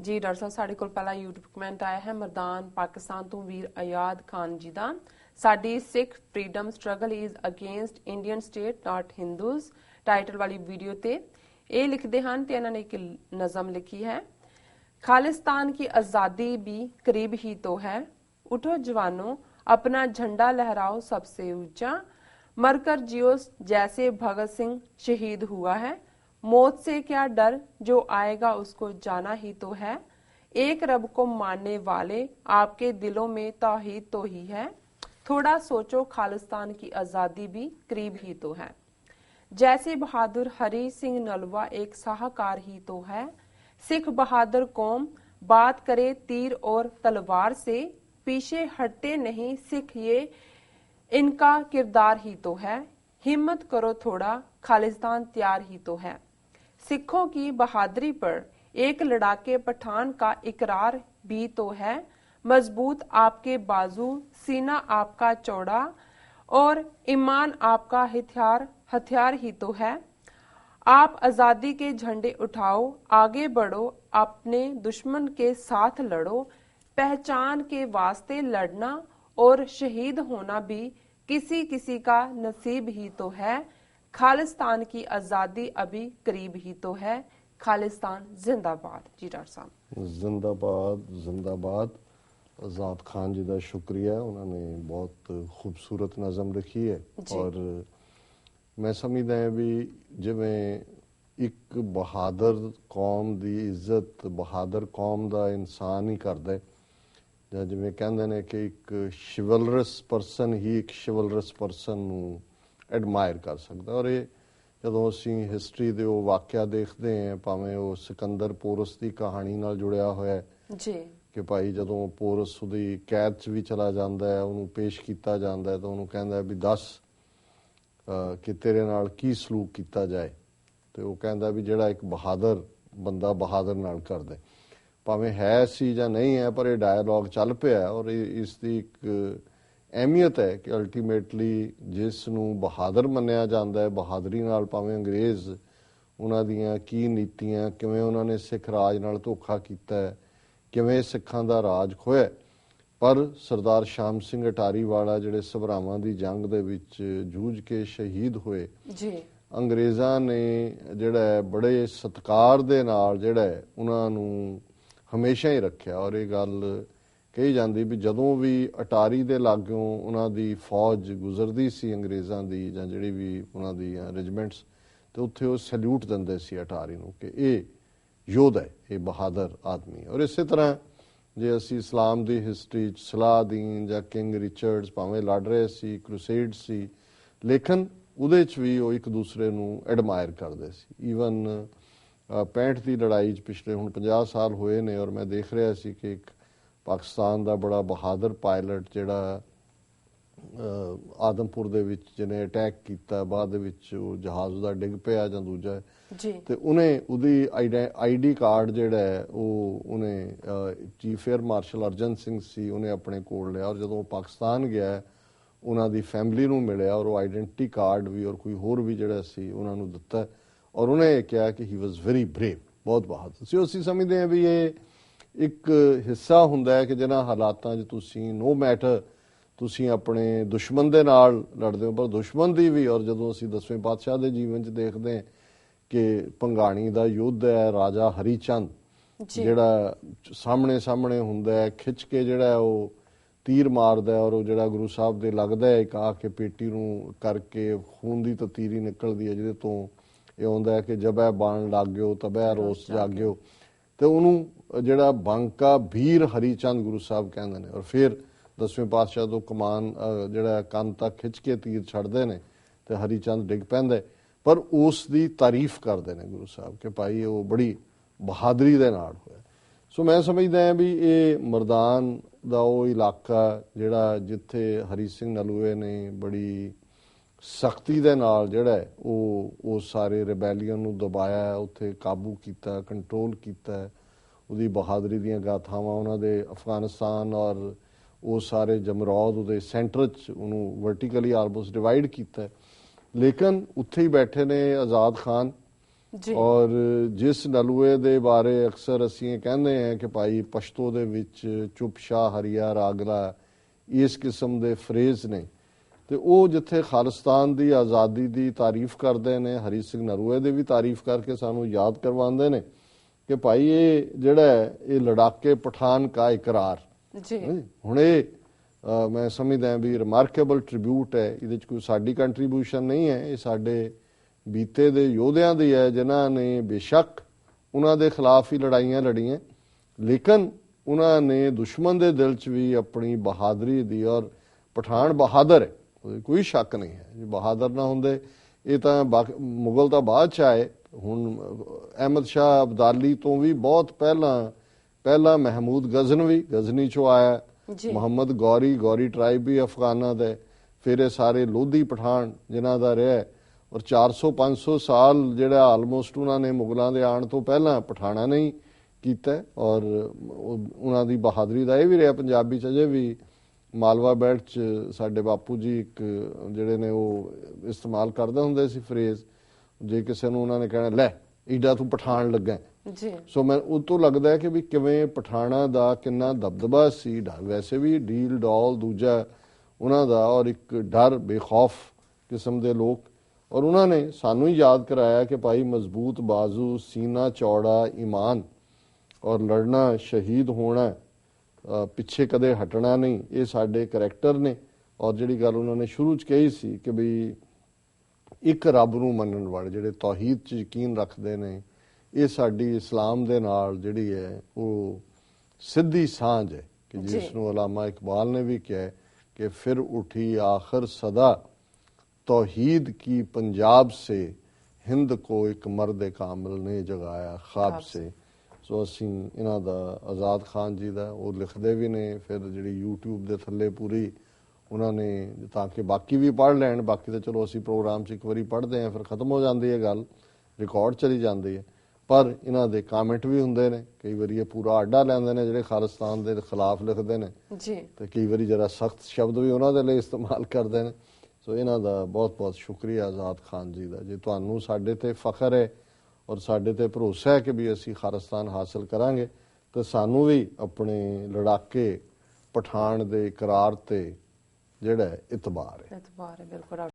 ਜੀ ਡਾਕਟਰ ਸਾਹਿਬ, ਸਾਡੇ ਕੋਲ ਪਹਿਲਾ YouTube ਕਮੈਂਟ ਆਇਆ ਹੈ ਮਰਦਾਨ ਪਾਕਿਸਤਾਨ ਤੋਂ ਵੀਰ ਆਯਾਦ ਖਾਨ ਜੀ ਦਾ। ਸਾਡੀ Sikh freedom struggle is against Indian state not Hindus title ਵਾਲੀ ਵੀਡੀਓ ਤੇ ਇਹ ਲਿਖਦੇ ਹਨ ਤੇ ਇਹਨਾਂ ਨੇ ਇੱਕ ਨਜ਼ਮ ਲਿਖੀ ਹੈ। खालिस्तान की आज़ादी भी करीब ही तो है, उठो जवानों अपना झंडा लहराओ सबसे ऊंचा, मरकर जियो जैसे भगत सिंह शहीद हुआ है, मौत से क्या डर जो आएगा उसको जाना ही तो है, एक रब को मानने वाले आपके दिलों में तौहीद तो ही है, थोड़ा सोचो खालिस्तान की आज़ादी भी करीब ही तो है, जैसे बहादुर हरि सिंह नलवा एक साहूकार ही तो है, सिख बहादुर कौम बात करे तीर और तलवार से, पीछे हटते नहीं सिख ये इनका किरदार ही तो है, हिम्मत करो थोड़ा खालिस्तान तैयार ही तो है, सिखों की बहादुरी पर एक लड़ाके पठान का इकरार भी तो है, मजबूत आपके बाजू सीना आपका चौड़ा और ईमान आपका हथियार ही तो है, आप आज़ादी के झंडे उठाओ आगे बढ़ो अपने दुश्मन के साथ लड़ो, पहचान के वास्ते लड़ना और शहीद होना भी किसी किसी का नसीब ही तो है, खालिस्तान की आज़ादी अभी करीब ही तो है, खालिस्तान जिंदाबाद। जी डॉक्टर साहब जिंदाबाद जिंदाबाद। आज़ाद खान जी का शुक्रिया, उन्होंने बहुत खूबसूरत नज़म लिखी है और मैं समझदा है भी जिवें एक बहादुर कौम की इज्जत बहादुर कौम का इंसान ही करता है, ਜਾਂ ਜਿਵੇਂ ਕਹਿੰਦੇ ਨੇ ਕਿ ਇੱਕ ਸ਼ਿਵਲਰਸ ਪਰਸਨ ਹੀ ਇੱਕ ਸ਼ਿਵਲਰਸ ਪਰਸਨ ਨੂੰ ਐਡਮਾਇਰ ਕਰ ਸਕਦਾ। ਔਰ ਇਹ ਜਦੋਂ ਅਸੀਂ ਹਿਸਟਰੀ ਦੇ ਉਹ ਵਾਕਿਆ ਦੇਖਦੇ ਹਾਂ, ਭਾਵੇਂ ਉਹ ਸਿਕੰਦਰ ਪੋਰਸ ਦੀ ਕਹਾਣੀ ਨਾਲ ਜੁੜਿਆ ਹੋਇਆ ਜੀ ਕਿ ਭਾਈ ਜਦੋਂ ਪੋਰਸ ਉਹਦੀ ਕੈਦ 'ਚ ਵੀ ਚਲਾ ਜਾਂਦਾ ਹੈ, ਉਹਨੂੰ ਪੇਸ਼ ਕੀਤਾ ਜਾਂਦਾ ਹੈ ਤਾਂ ਉਹਨੂੰ ਕਹਿੰਦਾ ਵੀ ਦੱਸ ਕਿ ਤੇਰੇ ਨਾਲ ਕੀ ਸਲੂਕ ਕੀਤਾ ਜਾਏ, ਤੇ ਉਹ ਕਹਿੰਦਾ ਵੀ ਜਿਹੜਾ ਇੱਕ ਬਹਾਦਰ ਬੰਦਾ ਬਹਾਦਰ ਨਾਲ ਕਰਦਾ, ਭਾਵੇਂ ਹੈ ਸੀ ਜਾਂ ਨਹੀਂ ਹੈ, ਪਰ ਇਹ ਡਾਇਲੋਗ ਚੱਲ ਪਿਆ ਔਰ ਇਸ ਦੀ ਇੱਕ ਅਹਿਮੀਅਤ ਹੈ ਕਿ ਅਲਟੀਮੇਟਲੀ ਜਿਸ ਨੂੰ ਬਹਾਦਰ ਮੰਨਿਆ ਜਾਂਦਾ ਹੈ, ਬਹਾਦਰੀ ਨਾਲ ਭਾਵੇਂ ਅੰਗਰੇਜ਼ ਉਹਨਾਂ ਦੀਆਂ ਕੀ ਨੀਤੀਆਂ, ਕਿਵੇਂ ਉਹਨਾਂ ਨੇ ਸਿੱਖ ਰਾਜ ਨਾਲ ਧੋਖਾ ਕੀਤਾ, ਕਿਵੇਂ ਸਿੱਖਾਂ ਦਾ ਰਾਜ ਖੋਇਆ, ਪਰ ਸਰਦਾਰ ਸ਼ਾਮ ਸਿੰਘ ਅਟਾਰੀ ਵਾਲਾ ਜਿਹੜੇ ਸਭਰਾਵਾਂ ਦੀ ਜੰਗ ਦੇ ਵਿੱਚ ਜੂਝ ਕੇ ਸ਼ਹੀਦ ਹੋਏ ਜੀ, ਅੰਗਰੇਜ਼ਾਂ ਨੇ ਜਿਹੜਾ ਬੜੇ ਸਤਿਕਾਰ ਦੇ ਨਾਲ ਜਿਹੜਾ ਉਹਨਾਂ ਨੂੰ ਹਮੇਸ਼ਾ ਹੀ ਰੱਖਿਆ। ਔਰ ਇਹ ਗੱਲ ਕਹੀ ਜਾਂਦੀ ਵੀ ਜਦੋਂ ਵੀ ਅਟਾਰੀ ਦੇ ਲਾਗੋਂ ਉਹਨਾਂ ਦੀ ਫੌਜ ਗੁਜ਼ਰਦੀ ਸੀ ਅੰਗਰੇਜ਼ਾਂ ਦੀ ਜਾਂ ਜਿਹੜੀ ਵੀ ਉਹਨਾਂ ਦੀ ਰੈਜੀਮੈਂਟਸ, ਤੇ ਉੱਥੇ ਉਹ ਸੈਲੂਟ ਦਿੰਦੇ ਸੀ ਅਟਾਰੀ ਨੂੰ ਕਿ ਇਹ ਯੋਧਾ ਹੈ, ਇਹ ਬਹਾਦਰ ਆਦਮੀ। ਔਰ ਇਸੇ ਤਰ੍ਹਾਂ ਜੇ ਅਸੀਂ ਇਸਲਾਮ ਦੀ ਹਿਸਟਰੀ 'ਚ ਸਲਾਹਦੀਨ ਜਾਂ ਕਿੰਗ ਰਿਚਰਡਸ ਭਾਵੇਂ ਲੜ ਰਹੇ ਸੀ, ਕਰੂਸੇਡ ਸੀ, ਲੇਕਿਨ ਉਹਦੇ 'ਚ ਵੀ ਉਹ ਇੱਕ ਦੂਸਰੇ ਨੂੰ ਐਡਮਾਇਰ ਕਰਦੇ ਸੀ। ਈਵਨ 65 ਦੀ ਲੜਾਈ 'ਚ ਪਿਛਲੇ ਹੁਣ 50 ਸਾਲ ਹੋਏ ਨੇ ਔਰ ਮੈਂ ਦੇਖ ਰਿਹਾ ਸੀ ਕਿ ਇੱਕ ਪਾਕਿਸਤਾਨ ਦਾ ਬੜਾ ਬਹਾਦਰ ਪਾਇਲਟ ਜਿਹੜਾ ਆਦਮਪੁਰ ਦੇ ਵਿੱਚ ਜਿਹਨੇ ਅਟੈਕ ਕੀਤਾ, ਬਾਅਦ ਦੇ ਵਿੱਚ ਉਹ ਜਹਾਜ਼ ਉਹਦਾ ਡਿੱਗ ਪਿਆ ਜਾਂ ਦੂਜਾ ਜੀ, ਤੇ ਉਹਦੀ ਆਈਡੀ ਕਾਰਡ ਜਿਹੜਾ ਹੈ ਉਹ ਉਹਨੇ chief air marshal Arjan Singh ਸੀ, ਉਹਨੇ ਆਪਣੇ ਕੋਲ ਲਿਆ ਔਰ ਜਦੋਂ ਉਹ ਪਾਕਿਸਤਾਨ ਗਿਆ ਉਹਨਾਂ ਦੀ ਫੈਮਿਲੀ ਨੂੰ ਮਿਲਿਆ ਔਰ ਉਹ ਆਈਡੈਂਟੀ ਕਾਰਡ ਵੀ ਔਰ ਕੋਈ ਹੋਰ ਵੀ ਜਿਹੜਾ ਸੀ ਉਹਨਾਂ ਨੂੰ ਦਿੱਤਾ ਔਰ ਉਹਨੇ ਇਹ ਕਿਹਾ ਕਿ ਹੀ ਵਾਜ਼ ਵੈਰੀ ਬਰੇਵ, ਬਹੁਤ ਬਹਾਦਰ ਸੀ। ਅਸੀਂ ਸਮਝਦੇ ਹਾਂ ਵੀ ਇਹ ਇੱਕ ਹਿੱਸਾ ਹੁੰਦਾ ਹੈ ਕਿ ਜਿਹਨਾਂ ਹਾਲਾਤਾਂ 'ਚ ਤੁਸੀਂ ਨੋ ਮੈਟਰ ਤੁਸੀਂ ਆਪਣੇ ਦੁਸ਼ਮਣ ਦੇ ਨਾਲ ਲੜਦੇ ਹੋ, ਪਰ ਦੁਸ਼ਮਣ ਦੀ ਵੀ। ਔਰ ਜਦੋਂ ਅਸੀਂ 10ਵੇਂ ਪਾਤਸ਼ਾਹ ਦੇ ਜੀਵਨ 'ਚ ਦੇਖਦੇ ਹਾਂ ਕਿ ਭੰਗਾਣੀ ਦਾ ਯੁੱਧ ਹੈ, ਰਾਜਾ ਹਰੀ ਚੰਦ ਜਿਹੜਾ ਸਾਹਮਣੇ ਹੁੰਦਾ ਹੈ, ਖਿੱਚ ਕੇ ਜਿਹੜਾ ਉਹ ਤੀਰ ਮਾਰਦਾ ਔਰ ਉਹ ਜਿਹੜਾ ਗੁਰੂ ਸਾਹਿਬ ਦੇ ਲੱਗਦਾ ਹੈ, ਇੱਕ ਆ ਕੇ ਪੇਟੀ ਨੂੰ ਕਰਕੇ ਖੂਨ ਦੀ ਤਤੀਰੀ ਨਿਕਲਦੀ ਹੈ ਜਿਹਦੇ ਤੋਂ ਇਹ ਆਉਂਦਾ ਹੈ ਕਿ ਜਬੈ ਬਾਣ ਲੱਗਿਓ ਤਬੈ ਰੋਸ ਜਾਗਿਓ, ਤੇ ਉਹਨੂੰ ਜਿਹੜਾ ਬੰਕਾ ਵੀਰ ਹਰੀ ਚੰਦ ਗੁਰੂ ਸਾਹਿਬ ਕਹਿੰਦੇ ਨੇ। ਔਰ ਫਿਰ 10ਵੇਂ ਪਾਤਸ਼ਾਹ ਤੋਂ ਕਮਾਨ ਜਿਹੜਾ ਕੰਨ ਤੱਕ ਖਿੱਚ ਕੇ ਤੀਰ ਛੱਡਦੇ ਨੇ ਤੇ ਹਰੀ ਚੰਦ ਡਿੱਗ ਪੈਂਦਾ, ਪਰ ਉਸ ਦੀ ਤਾਰੀਫ ਕਰਦੇ ਨੇ ਗੁਰੂ ਸਾਹਿਬ ਕਿ ਭਾਈ ਉਹ ਬੜੀ ਬਹਾਦਰੀ ਦੇ ਨਾਲ ਹੋਇਆ। ਸੋ ਮੈਂ ਸਮਝਦਾ ਹਾਂ ਵੀ ਇਹ ਮਰਦਾਨ ਦਾ ਉਹ ਇਲਾਕਾ ਜਿਹੜਾ ਜਿੱਥੇ ਹਰੀ ਸਿੰਘ ਨਲੂਏ ਨੇ ਬੜੀ ਸਖਤੀ ਦੇ ਨਾਲ ਜਿਹੜਾ ਉਹ ਸਾਰੇ ਰਿਬੈਲੀਅਨ ਨੂੰ ਦਬਾਇਆ, ਉੱਥੇ ਕਾਬੂ ਕੀਤਾ, ਕੰਟਰੋਲ ਕੀਤਾ, ਉਹਦੀ ਬਹਾਦਰੀ ਦੀਆਂ ਗਾਥਾਵਾਂ ਉਹਨਾਂ ਦੇ ਅਫਗਾਨਿਸਤਾਨ ਔਰ ਉਹ ਸਾਰੇ ਜਮਰੌਦ ਉਹਦੇ ਸੈਂਟਰ 'ਚ ਉਹਨੂੰ ਵਰਟੀਕਲੀ ਆਲਮੋਸਟ ਡਿਵਾਈਡ ਕੀਤਾ। ਲੇਕਿਨ ਉੱਥੇ ਹੀ ਬੈਠੇ ਨੇ ਆਜ਼ਾਦ ਖਾਨ ਜੀ ਔਰ ਜਿਸ ਨਲੂਏ ਦੇ ਬਾਰੇ ਅਕਸਰ ਅਸੀਂ ਇਹ ਕਹਿੰਦੇ ਹਾਂ ਕਿ ਭਾਈ ਪਸ਼ਤੋ ਦੇ ਵਿੱਚ ਚੁੱਪ ਸ਼ਾਹ ਹਰੀਆ ਰਾਗਲਾ, ਇਸ ਕਿਸਮ ਦੇ ਫਰੇਜ਼ ਨੇ, ਤੇ ਉਹ ਜਿੱਥੇ ਖਾਲਿਸਤਾਨ ਦੀ ਆਜ਼ਾਦੀ ਦੀ ਤਾਰੀਫ ਕਰਦੇ ਨੇ, ਹਰੀ ਸਿੰਘ ਨਲੂਏ ਦੀ ਵੀ ਤਾਰੀਫ ਕਰਕੇ ਸਾਨੂੰ ਯਾਦ ਕਰਵਾਉਂਦੇ ਨੇ ਕਿ ਭਾਈ ਇਹ ਜਿਹੜਾ ਇਹ ਲੜਾਕੇ ਪਠਾਨ ਕਾ ਇਕਰਾਰ ਜੀ ਹੁਣ ਇਹ ਮੈਂ ਸਮਝਦਾ ਵੀ ਰਿਮਾਰਕੇਬਲ ਟ੍ਰਿਬਿਊਟ ਹੈ। ਇਹਦੇ ਚ ਕੋਈ ਸਾਡੀ ਕੰਟਰੀਬਿਊਸ਼ਨ ਨਹੀਂ ਹੈ, ਇਹ ਸਾਡੇ ਬੀਤੇ ਦੇ ਯੋਧਿਆਂ ਦੀ ਹੈ ਜਿਨ੍ਹਾਂ ਨੇ ਬੇਸ਼ੱਕ ਉਹਨਾਂ ਦੇ ਖਿਲਾਫ ਹੀ ਲੜਾਈਆਂ ਲੜੀਆਂ, ਲੇਕਿਨ ਉਹਨਾਂ ਨੇ ਦੁਸ਼ਮਣ ਦੇ ਦਿਲ ਚ ਵੀ ਆਪਣੀ ਬਹਾਦਰੀ ਦੀ, ਔਰ ਪਠਾਨ ਬਹਾਦਰ ਹੈ, ਕੋਈ ਸ਼ੱਕ ਨਹੀਂ ਹੈ। ਜੇ ਬਹਾਦਰ ਨਾ ਹੁੰਦੇ, ਇਹ ਤਾਂ ਮੁਗਲ ਤਾਂ ਬਾਅਦ ਚ ਆਏ, ਹੁਣ ਅਹਿਮਦ ਸ਼ਾਹ ਅਬਦਾਲੀ ਤੋਂ ਵੀ ਬਹੁਤ ਪਹਿਲਾਂ ਮਹਿਮੂਦ ਗਜ਼ਨੀ ਚੋਂ ਆਇਆ, ਮੁਹੰਮਦ ਗੌਰੀ ਟਰਾਈਬ ਵੀ ਅਫਗਾਨਾਂ ਦਾ, ਫਿਰ ਇਹ ਸਾਰੇ ਲੋਧੀ ਪਠਾਨ ਜਿਨ੍ਹਾਂ ਦਾ ਰਿਹਾ, ਔਰ 400-500 ਸਾਲ ਜਿਹੜਾ ਆਲਮੋਸਟ ਉਹਨਾਂ ਨੇ ਮੁਗਲਾਂ ਦੇ ਆਉਣ ਤੋਂ ਪਹਿਲਾਂ ਪਠਾਣਾ ਨਹੀਂ ਕੀਤਾ, ਔਰ ਉਹਨਾਂ ਦੀ ਬਹਾਦਰੀ ਦਾ ਇਹ ਵੀ ਰਿਹਾ ਪੰਜਾਬੀ ਚ ਅਜੇ ਵੀ ਮਾਲਵਾ ਬੈਲਟ ਚ ਸਾਡੇ ਬਾਪੂ ਜੀ ਇੱਕ ਜਿਹੜੇ ਨੇ ਉਹ ਇਸਤੇਮਾਲ ਕਰਦੇ ਹੁੰਦੇ ਸੀ ਫਰੇਜ਼, ਜੇ ਕਿਸੇ ਨੂੰ ਉਹਨਾਂ ਨੇ ਕਹਿਣਾ ਲੈ ਈਡਾ ਤੂੰ ਪਠਾਨ ਲੱਗਾ ਜੀ। ਸੋ ਮੈਂ ਉਹ ਤੋਂ ਲੱਗਦਾ ਹੈ ਕਿ ਵੀ ਕਿਵੇਂ ਪਠਾਣਾ ਦਾ ਕਿੰਨਾ ਦਬਦਬਾ ਸੀ, ਵੈਸੇ ਵੀ ਡੀਲ ਡੌਲ ਦੂਜਾ ਉਹਨਾਂ ਦਾ, ਔਰ ਇੱਕ ਡਰ ਬੇਖੌਫ ਕਿਸਮ ਦੇ ਲੋਕ, ਔਰ ਉਹਨਾਂ ਨੇ ਸਾਨੂੰ ਹੀ ਯਾਦ ਕਰਾਇਆ ਕਿ ਭਾਈ ਮਜ਼ਬੂਤ ਬਾਜ਼ੂ, ਸੀਨਾ ਚੌੜਾ, ਈਮਾਨ ਔਰ ਲੜਨਾ, ਸ਼ਹੀਦ ਹੋਣਾ, ਪਿੱਛੇ ਕਦੇ ਹਟਣਾ ਨਹੀਂ, ਇਹ ਸਾਡੇ ਕਰੈਕਟਰ ਨੇ। ਔਰ ਜਿਹੜੀ ਗੱਲ ਉਹਨਾਂ ਨੇ ਸ਼ੁਰੂ ਚ ਕਹੀ ਸੀ ਕਿ ਵੀ ਇੱਕ ਰੱਬ ਨੂੰ ਮੰਨਣ ਵਾਲੇ ਜਿਹੜੇ ਤੌਹੀਦ ਚ ਯਕੀਨ ਰੱਖਦੇ ਨੇ, ਇਹ ਸਾਡੀ ਇਸਲਾਮ ਦੇ ਨਾਲ ਜਿਹੜੀ ਹੈ ਉਹ ਸਿੱਧੀ ਸਾਂਝ ਹੈ ਕਿ ਜਿਸ ਨੂੰ ਅਲਾਮਾ ਇਕਬਾਲ ਨੇ ਵੀ ਕਿਹਾ ਕਿ ਫਿਰ ਉਠੀ ਆਖਰ ਸਦਾ तौहीद की पंजाब से हिंद को एक मर्द कामिल ने जगाया ख्वाब से। सो ਅਸੀਂ ਇਹਨਾਂ ਦਾ ਆਜ਼ਾਦ ਖਾਨ ਜੀ ਦਾ ਉਹ ਲਿਖਦੇ ਵੀ ਨੇ, ਫਿਰ ਜਿਹੜੀ YouTube ਦੇ ਥੱਲੇ ਪੂਰੀ ਉਹਨਾਂ ਨੇ, ਤਾਂ ਕਿ ਬਾਕੀ ਵੀ ਪੜ੍ਹ ਲੈਣ, ਬਾਕੀ ਤਾਂ ਚਲੋ ਅਸੀਂ ਪ੍ਰੋਗਰਾਮ 'ਚ ਇੱਕ ਵਾਰੀ ਪੜ੍ਹਦੇ ਹਾਂ ਫਿਰ ਖਤਮ ਹੋ ਜਾਂਦੀ ਹੈ ਗੱਲ, ਰਿਕਾਰਡ ਚਲੀ ਜਾਂਦੀ ਹੈ, ਪਰ ਇਹਨਾਂ ਦੇ ਕਾਮੈਂਟ ਵੀ ਹੁੰਦੇ ਨੇ, ਕਈ ਵਾਰੀ ਇਹ ਪੂਰਾ ਆਡਾ ਲੈਂਦੇ ਨੇ ਜਿਹੜੇ ਖਾਲਿਸਤਾਨ ਦੇ ਖਿਲਾਫ ਲਿਖਦੇ ਨੇ ਜੀ, ਤੇ ਕਈ ਵਾਰੀ ਜਰਾ ਸਖਤ ਸ਼ਬਦ ਵੀ ਉਹਨਾਂ ਦੇ ਲਈ ਇਸਤੇਮਾਲ ਕਰਦੇ ਨੇ। ਸੋ ਇਹਨਾਂ ਦਾ ਬਹੁਤ ਬਹੁਤ ਸ਼ੁਕਰੀਆ ਆਜ਼ਾਦ ਖਾਨ ਜੀ ਦਾ। ਜੇ ਤੁਹਾਨੂੰ ਸਾਡੇ ਤੇ ਫਖਰ ਹੈ ਔਰ ਸਾਡੇ ਤੇ ਭਰੋਸਾ ਹੈ ਕਿ ਵੀ ਅਸੀਂ ਖਾਲਿਸਤਾਨ ਹਾਸਲ ਕਰਾਂਗੇ, ਤਾਂ ਸਾਨੂੰ ਵੀ ਆਪਣੇ ਲੜਾਕੇ ਪਠਾਨ ਦੇ ਇਕਰਾਰ ਤੇ ਜਿਹੜਾ ਇਤਬਾਰ ਹੈ। ਬਿਲਕੁਲ।